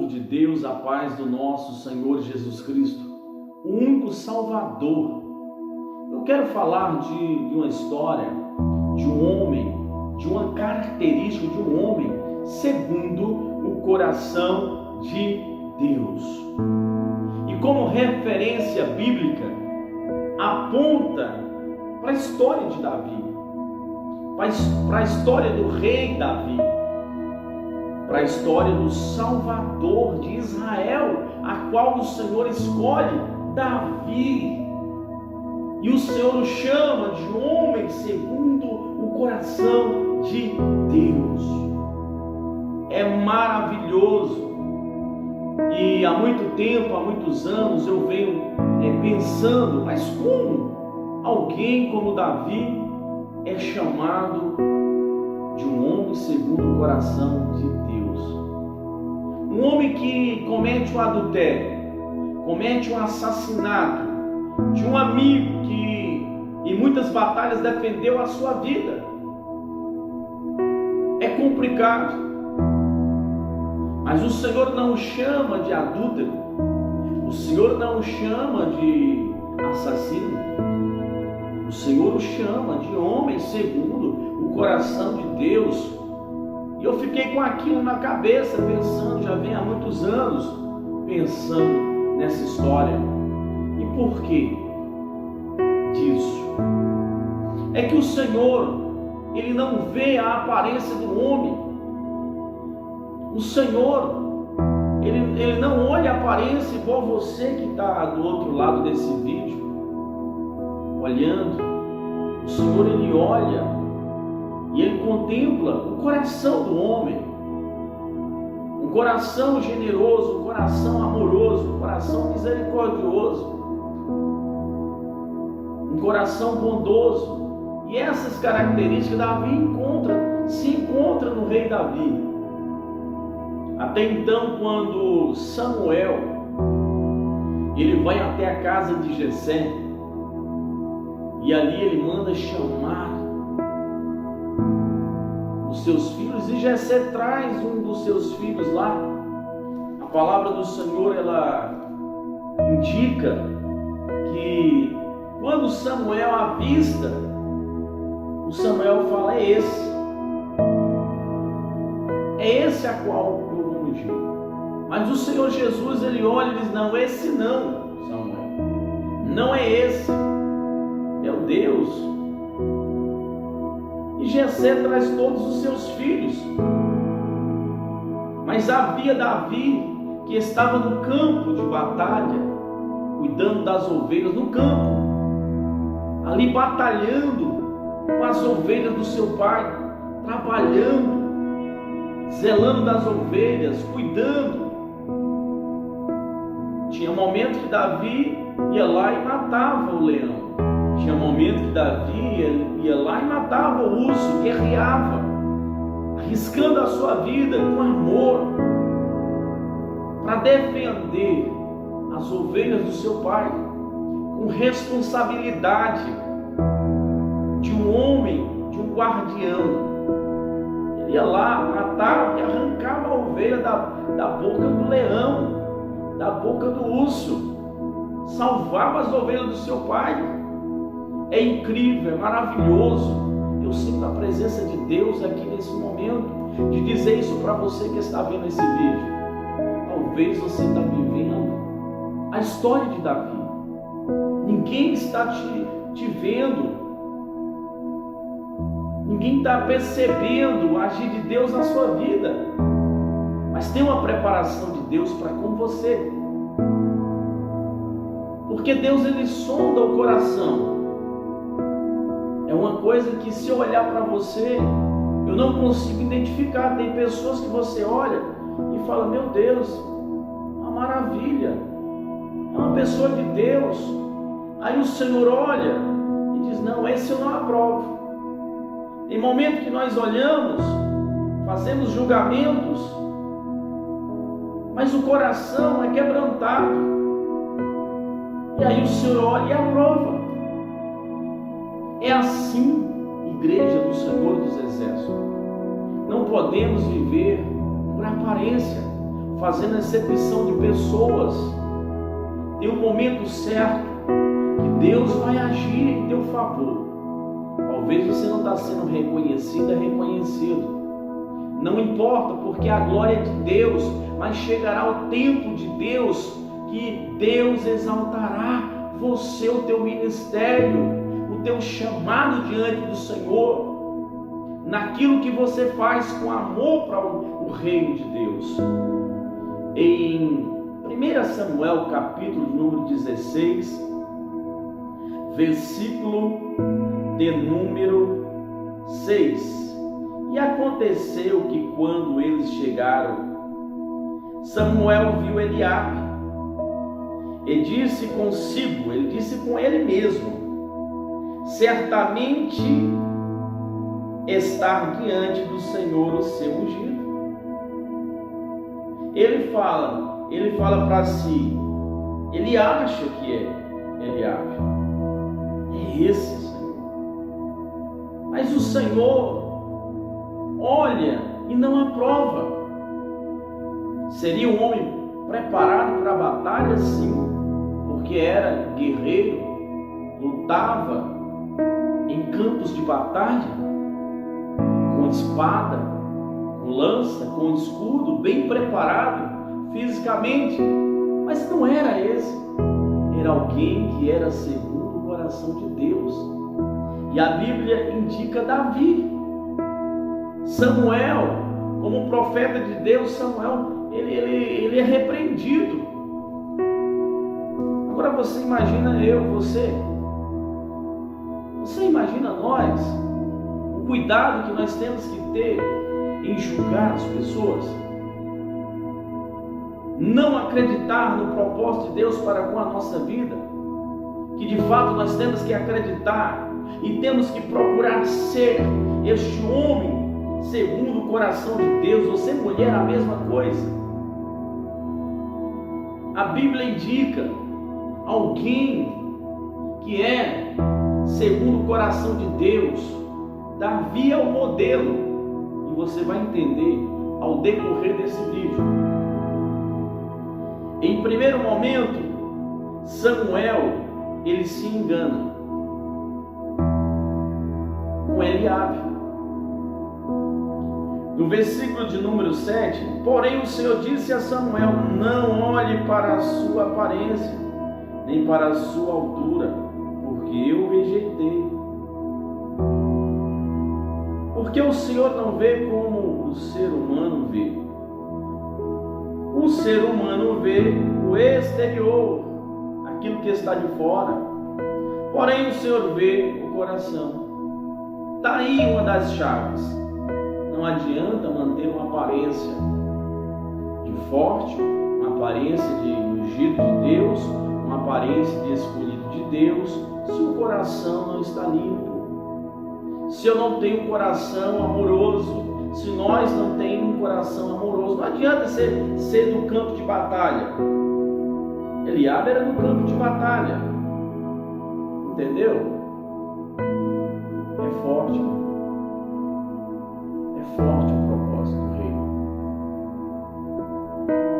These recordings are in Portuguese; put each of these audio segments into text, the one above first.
povo de Deus, a paz do nosso Senhor Jesus Cristo, o único Salvador. Eu quero falar de uma história, de um homem, de uma característica de um homem segundo o coração de Deus. E como referência bíblica, aponta para a história de Davi, para a história do rei Davi, para a história do Salvador de Israel, a qual o Senhor escolhe Davi. E o Senhor o chama de homem segundo o coração de Deus. É maravilhoso. E há muito tempo, há muitos anos, eu venho pensando, mas como alguém como Davi é chamado de um homem segundo o coração de Deus? Um homem que comete um adultério, comete um assassinato de um amigo que em muitas batalhas defendeu a sua vida. É complicado, mas o Senhor não o chama de adúltero, o Senhor não o chama de assassino, o Senhor o chama de homem segundo o coração de Deus. E eu fiquei com aquilo na cabeça, pensando, já vem há muitos anos, pensando nessa história. E por que disso? É que o Senhor, Ele não vê a aparência do homem. O Senhor, Ele não olha a aparência igual você que está do outro lado desse vídeo, olhando. O Senhor, Ele olha e Ele contempla o coração do homem. Um coração generoso, um coração amoroso, um coração misericordioso, um coração bondoso. E essas características Davi se encontra no rei Davi. Até então, quando Samuel ele vai até a casa de Jessé, e ali ele manda chamar os seus filhos, e Jessé traz um dos seus filhos lá. A palavra do Senhor, ela indica que quando Samuel avista, o Samuel fala: é esse a qual eu vou ungir. Mas o Senhor Jesus, Ele olha e diz: não, esse não, Samuel, não é esse, meu Deus. E Jessé traz todos os seus filhos, mas havia Davi que estava no campo de batalha, cuidando das ovelhas no campo, ali batalhando com as ovelhas do seu pai, trabalhando, zelando das ovelhas, cuidando. Tinha momento que Davi ia lá e matava o leão. Tinha momento que Davi ia lá e matava o urso, guerreava, arriscando a sua vida com amor, para defender as ovelhas do seu pai, com responsabilidade de um homem, de um guardião. Ele ia lá, matava e arrancava a ovelha da boca do leão, da boca do urso, salvava as ovelhas do seu pai. É incrível, é maravilhoso. Eu sinto a presença de Deus aqui nesse momento, de dizer isso para você que está vendo esse vídeo. Talvez você está vivendo a história de Davi. Ninguém está te vendo, ninguém está percebendo o agir de Deus na sua vida, mas tem uma preparação de Deus para com você, porque Deus, Ele sonda o coração. É uma coisa que, se eu olhar para você, eu não consigo identificar. Tem pessoas que você olha e fala: meu Deus, uma maravilha, é uma pessoa de Deus. Aí o Senhor olha e diz: não, esse eu não aprovo. Tem momento que nós olhamos, fazemos julgamentos, mas o coração é quebrantado. E aí o Senhor olha e aprova. É assim, igreja do Senhor dos Exércitos. Não podemos viver por aparência. fazendo acepção de pessoas. Tem um momento certo que Deus vai agir em teu favor. Talvez você não está sendo reconhecido, reconhecido. Não importa, porque a glória é de Deus, mas chegará o tempo de Deus que Deus exaltará você, o teu ministério, o teu chamado diante do Senhor, naquilo que você faz com amor para o reino de Deus. Em 1 Samuel, capítulo número 16, versículo de número 6. E aconteceu que quando eles chegaram, Samuel viu Eliabe e disse consigo, ele disse com ele mesmo: certamente está diante do Senhor o seu ungido. Ele fala para si, ele acha que é Eliabe, é esse Senhor. Mas o Senhor olha e não aprova. Seria um homem preparado para a batalha? Sim, porque era guerreiro, lutava em campos de batalha, com espada, com lança, com escudo, bem preparado fisicamente, mas não era esse. Era alguém que era segundo o coração de Deus. E a Bíblia indica Davi. Samuel, como profeta de Deus, Samuel, ele é repreendido. Agora você imagina você imagina nós, o cuidado que nós temos que ter em julgar as pessoas, não acreditar no propósito de Deus para com a nossa vida, que de fato nós temos que acreditar e temos que procurar ser este homem segundo o coração de Deus. Você, mulher, a mesma coisa. A Bíblia indica alguém que é segundo o coração de Deus. Davi é o modelo, e você vai entender ao decorrer desse vídeo. Em primeiro momento, Samuel, ele se engana com Eliabe. No versículo de número 7, porém o Senhor disse a Samuel: não olhe para a sua aparência, nem para a sua altura, porque eu o rejeitei. Porque o Senhor não vê como o ser humano vê. O ser humano vê o exterior, aquilo que está de fora. Porém o Senhor vê o coração. Está aí uma das chaves. Não adianta manter uma aparência de forte, uma aparência de ungido de Deus, uma aparência de escolhido de Deus, se o coração não está limpo. Se eu não tenho um coração amoroso, se nós não temos um coração amoroso, não adianta ser do campo de batalha. Eliabe era no campo de batalha, entendeu? É forte, é forte o propósito do reino.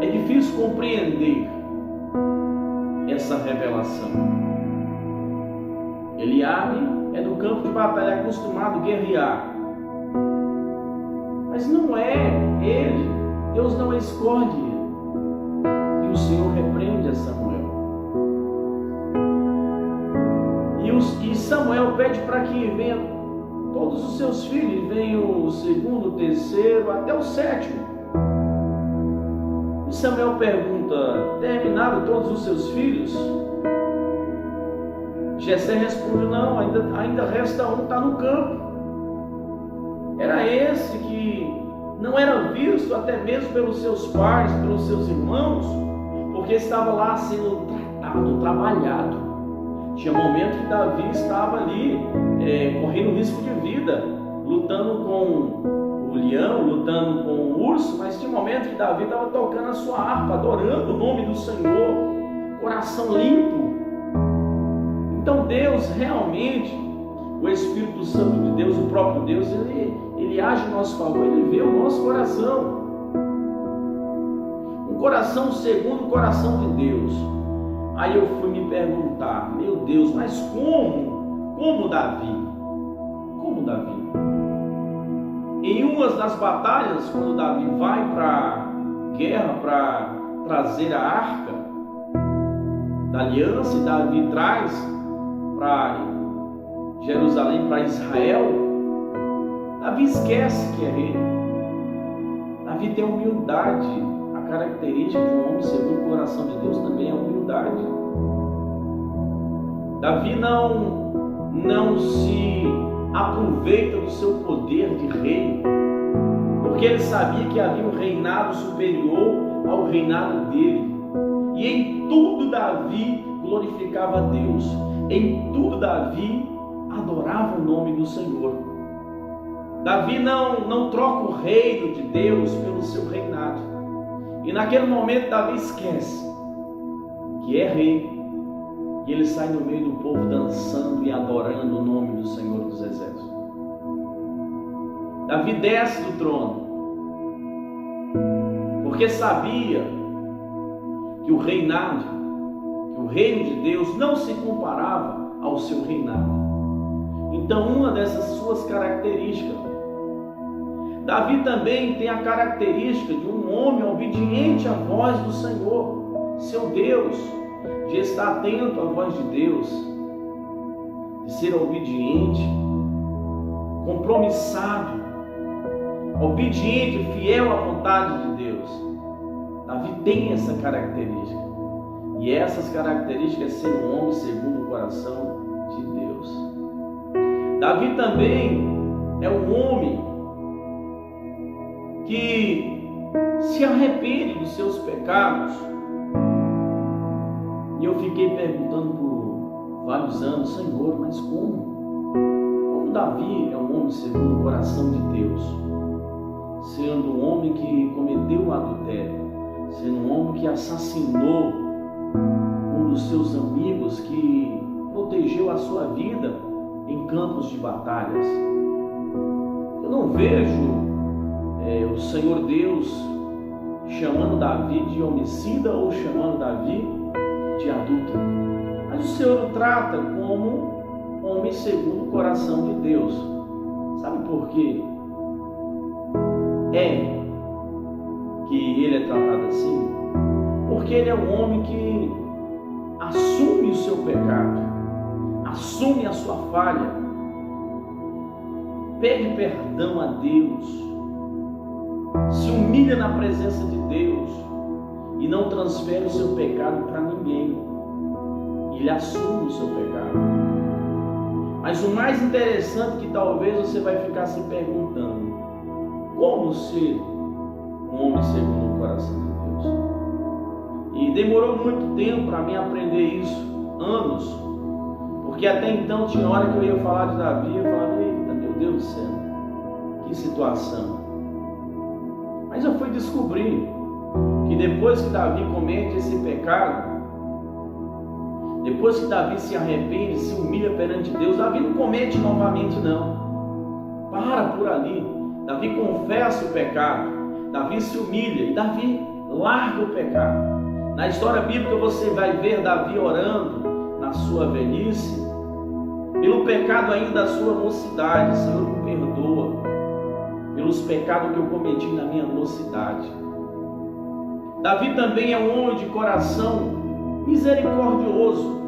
É difícil compreender essa revelação. Eliabe é do campo de batalha, é acostumado a guerrear. Mas não é ele. Deus não escolhe. E o Senhor repreende a Samuel. E Samuel pede para que venha todos os seus filhos, venham o segundo, o terceiro, até o sétimo. E Samuel pergunta: terminaram todos os seus filhos? Jessé responde: não, ainda resta um, está no campo. Era esse que não era visto até mesmo pelos seus pais, pelos seus irmãos, porque estava lá sendo tratado, trabalhado. Tinha momento que Davi estava ali correndo risco de vida, lutando com o leão, lutando com o urso, mas tinha momento que Davi estava tocando a sua harpa, adorando o nome do Senhor, coração limpo. Então Deus realmente, o Espírito Santo de Deus, o próprio Deus, ele age em nosso favor, ele vê o nosso coração. Um coração segundo o coração de Deus. Aí eu fui me perguntar, meu Deus, mas como Davi? Como Davi? Em uma das batalhas, quando Davi vai para a guerra para trazer a arca da aliança, e Davi traz para Jerusalém, para Israel, Davi esquece que é rei. Davi tem humildade. A característica de um homem segundo o coração de Deus também é humildade. Davi não se aproveita do seu poder de rei, porque ele sabia que havia um reinado superior ao reinado dele. E em tudo Davi glorificava a Deus. Em tudo Davi adorava o nome do Senhor. Davi não troca o reino de Deus pelo seu reinado. E naquele momento Davi esquece que é rei. E ele sai no meio do povo dançando e adorando o nome do Senhor dos Exércitos. Davi desce do trono, porque sabia que o reinado, que o reino de Deus não se comparava ao seu reinado. Então, uma dessas suas características, Davi também tem a característica de um homem obediente à voz do Senhor, seu Deus, de estar atento à voz de Deus, de ser obediente, compromissado, obediente, fiel à vontade de Deus. Davi tem essa característica, e essas características é ser um homem segundo o coração de Deus. Davi também é um homem que se arrepende dos seus pecados. E eu fiquei perguntando por vários anos, Senhor, mas como? Como Davi é um homem segundo o coração de Deus, sendo um homem que cometeu o adultério, sendo um homem que assassinou um dos seus amigos, que protegeu a sua vida em campos de batalhas. Eu não vejo o Senhor Deus chamando Davi de homicida ou chamando Davi de adúltero, mas o Senhor o trata como homem segundo o coração de Deus. Sabe por quê? Que ele é tratado assim? Porque ele é um homem que assume o seu pecado, assume a sua falha, pede perdão a Deus, se humilha na presença de Deus e não transfere o seu pecado para ninguém. Ele assume o seu pecado. Mas o mais interessante, que talvez você vai ficar se perguntando, como ser um homem segundo o coração de Deus? E demorou muito tempo para mim aprender isso, anos, porque até então tinha hora que eu ia falar de Davi, eu falava, eita, meu Deus do céu, que situação. Mas eu fui descobrir que depois que Davi comete esse pecado, depois que Davi se arrepende, se humilha perante Deus, Davi não comete novamente não. Para por ali. Davi confessa o pecado, Davi se humilha e Davi larga o pecado. Na história bíblica você vai ver Davi orando na sua velhice, pelo pecado ainda da sua mocidade. Senhor, me perdoa pelos pecados que eu cometi na minha mocidade. Davi também é um homem de coração misericordioso,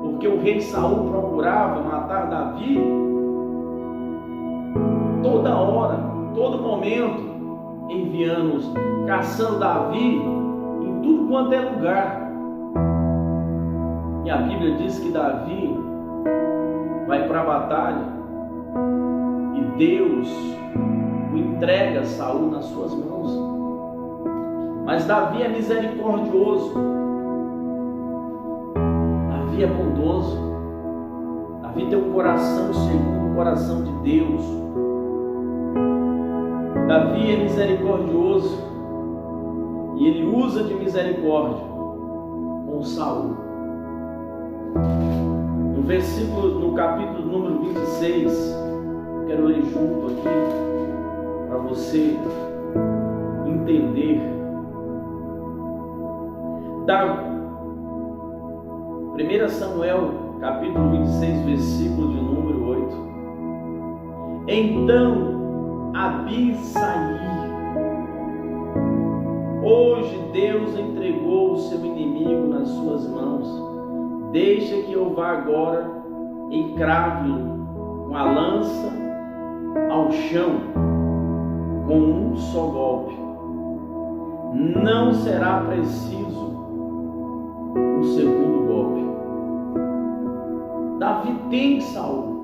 porque o rei Saul procurava matar Davi toda hora, todo momento, enviando, caçando Davi em tudo quanto é lugar. E a Bíblia diz que Davi vai para a batalha e Deus o entrega a Saul nas suas mãos. Mas Davi é misericordioso, Davi é bondoso, Davi tem um coração segundo o coração de Deus. Davi é misericordioso e ele usa de misericórdia com Saul. No capítulo número 26, eu quero ler junto aqui para você entender 1 Samuel, capítulo 26, versículo de número 8. Então Abisaí, hoje Deus entregou o seu inimigo nas suas mãos. Deixa que eu vá agora e crave-lo com a lança ao chão, com um só golpe. Não será preciso um segundo golpe. Davi tem Saul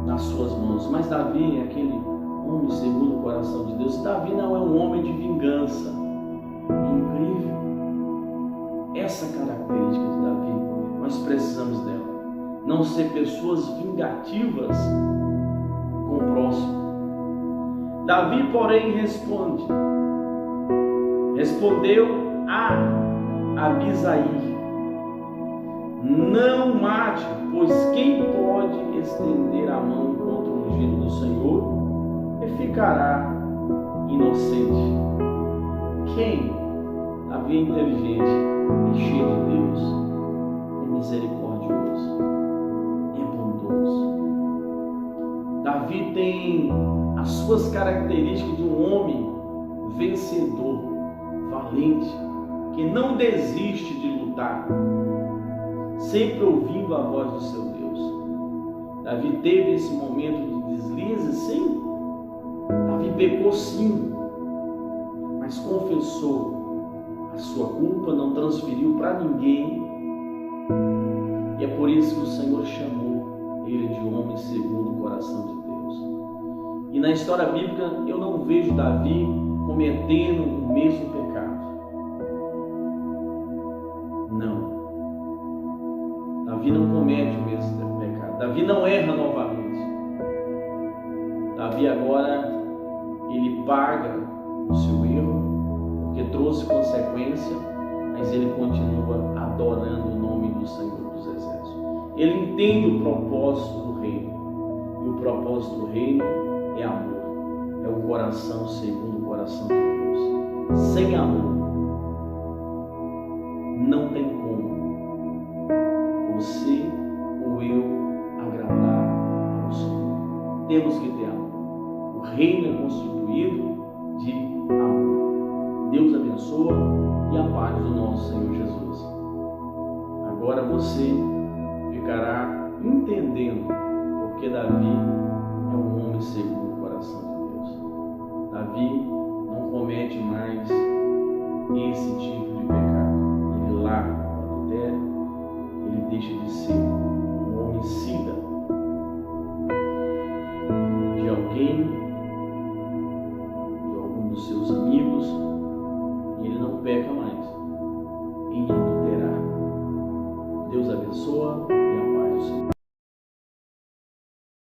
nas suas mãos, mas Davi é aquele homem segundo o coração de Deus. Davi não é um homem de vingança. É incrível essa característica de Davi. Nós precisamos dela. Não ser pessoas vingativas com o próximo. Davi, porém, respondeu a Abisaí: não mate, pois quem pode estender a mão contra o ungido do Senhor e ficará inocente? Quem? Davi é inteligente, é cheio de Deus, é misericordioso, é bondoso. Davi tem as suas características de um homem vencedor, valente, que não desiste de lutar, sempre ouvindo a voz do seu Deus. Davi teve esse momento de deslize, sim. Davi pecou, sim, mas confessou a sua culpa, não transferiu para ninguém. E é por isso que o Senhor chamou ele de homem segundo o coração de Deus. E na história bíblica eu não vejo Davi cometendo o mesmo pecado. Não. Davi não comete o mesmo pecado. Davi não erra novamente. Davi agora, ele paga o seu erro, porque trouxe consequência, mas ele continua adorando o nome do Senhor dos Exércitos. Ele entende o propósito do reino. E o propósito do reino é amor. É o coração segundo o coração de Deus. Sem amor, não tem como você ou eu agradar ao Senhor. Temos que ter amor. O reino é constituído de amor. Deus abençoa e a paz do nosso Senhor Jesus. Agora você ficará entendendo porque Davi é um homem segundo o coração de Deus. Davi não comete mais esse tipo de pecado. Ele larga o adultério, ele deixa de ser um homicida de alguém, de algum dos seus amigos, e ele não peca